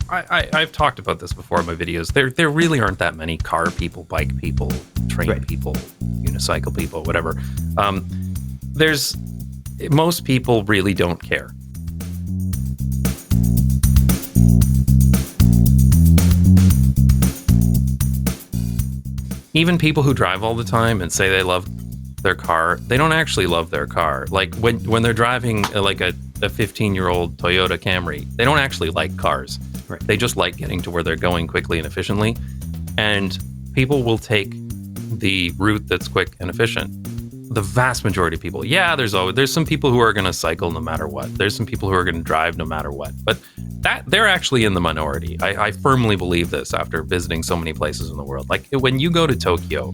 I've talked about this before in my videos. There really aren't that many car people, bike people, train people, unicycle people, whatever. Most people really don't care. Even people who drive all the time and say they love their car, they don't actually love their car. Like when they're driving like a 15-year-old Toyota Camry, they don't actually like cars. Right. They just like getting to where they're going quickly and efficiently. And people will take the route that's quick and efficient. The vast majority of people, there's some people who are going to cycle no matter what. There's some people who are going to drive no matter what. But they're actually in the minority. I firmly believe this after visiting so many places in the world. Like when you go to Tokyo,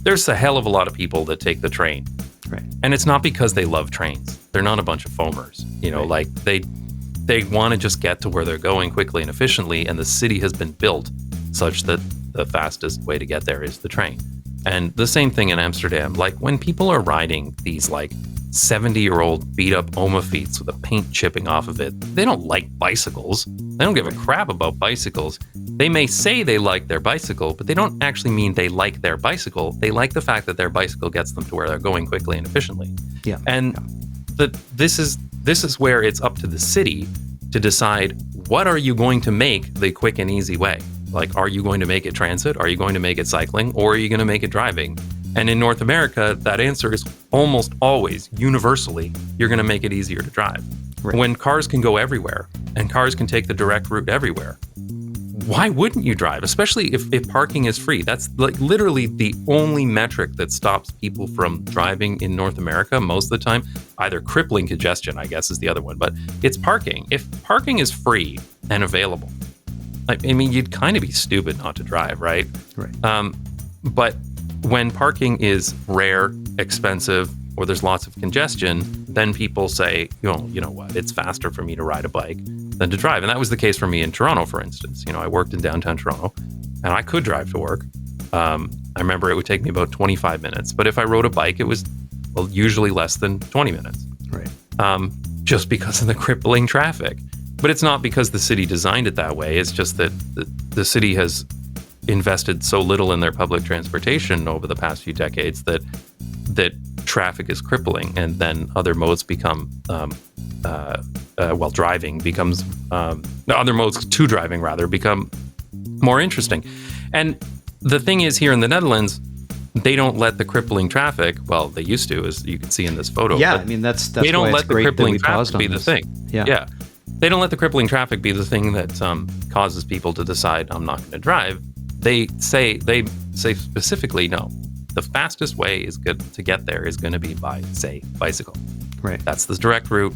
there's a hell of a lot of people that take the train. Right. And it's not because they love trains. They're not a bunch of foamers. Like they want to just get to where they're going quickly and efficiently, and the city has been built such that the fastest way to get there is the train. And the same thing in Amsterdam. Like when people are riding these like 70-year-old beat-up Omafeets with the paint chipping off of it, they don't like bicycles. They don't give a crap about bicycles. They may say they like their bicycle, but they don't actually mean they like their bicycle. They like the fact that their bicycle gets them to where they're going quickly and efficiently. Yeah. And this is where it's up to the city to decide, what are you going to make the quick and easy way? Like, are you going to make it transit? Are you going to make it cycling? Or are you going to make it driving? And in North America, that answer is almost always, universally, you're going to make it easier to drive. Right. When cars can go everywhere and cars can take the direct route everywhere, why wouldn't you drive? Especially if parking is free. That's like literally the only metric that stops people from driving in North America most of the time. Either crippling congestion, I guess, is the other one, but it's parking. If parking is free and available, I mean, you'd kind of be stupid not to drive, right? Right. But when parking is rare, expensive, or there's lots of congestion, then people say, you know what, it's faster for me to ride a bike than to drive. And that was the case for me in Toronto, for instance. I worked in downtown Toronto and I could drive to work. I remember it would take me about 25 minutes, but if I rode a bike, it was usually less than 20 minutes. Right. Just because of the crippling traffic. But it's not because the city designed it that way. It's just that the city has invested so little in their public transportation over the past few decades that traffic is crippling, and then other modes become driving becomes other modes to driving rather become more interesting. And the thing is, here in the Netherlands, they don't let the crippling traffic. Well, they used to, as you can see in this photo. Yeah, I mean that's they don't let the crippling traffic be the thing. Yeah. They don't let the crippling traffic be the thing that causes people to decide, I'm not going to drive. They say specifically, no, the fastest way is good to get there is going to be by, say, bicycle. Right. That's the direct route.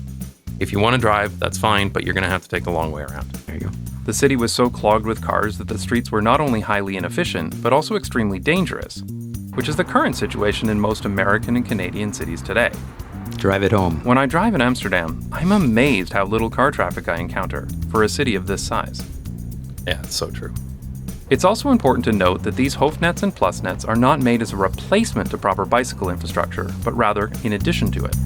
If you want to drive, that's fine, but you're going to have to take the long way around. There you go. The city was so clogged with cars that the streets were not only highly inefficient, but also extremely dangerous, which is the current situation in most American and Canadian cities today. Drive it home. When I drive in Amsterdam, I'm amazed how little car traffic I encounter for a city of this size. Yeah, it's so true. It's also important to note that these hoofdnets and plusnets are not made as a replacement to proper bicycle infrastructure, but rather in addition to it.